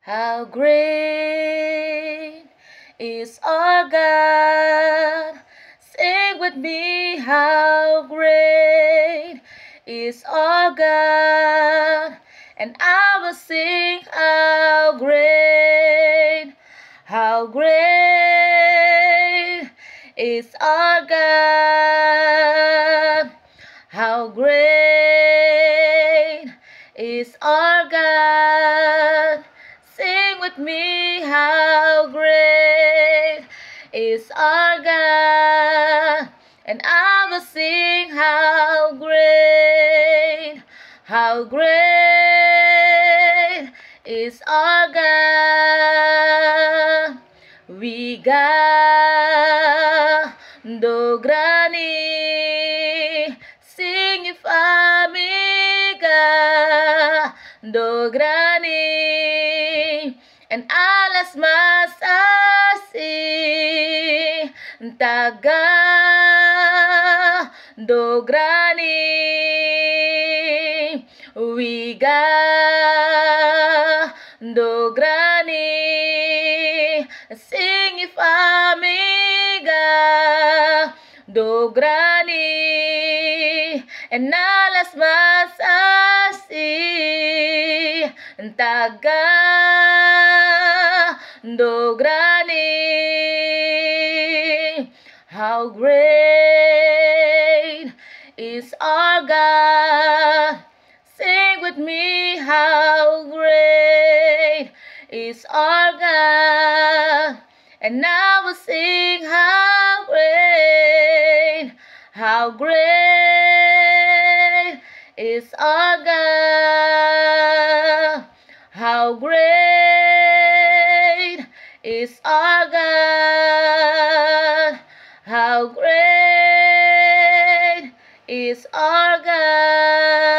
How great is our God. Sing with me, how great is our God. And I will sing, how great is our God. How great is our God. Sing with me, how great is our God. And I will sing, how great is our God. We God dograni sing amiga dograni and alas masasi taga dograni wiga dograni sing amiga dograni and alas masasi taga dograni. How great is our God. Sing with me, how great is our God. And I will sing, how great is our God. How great is our God. How great is our God.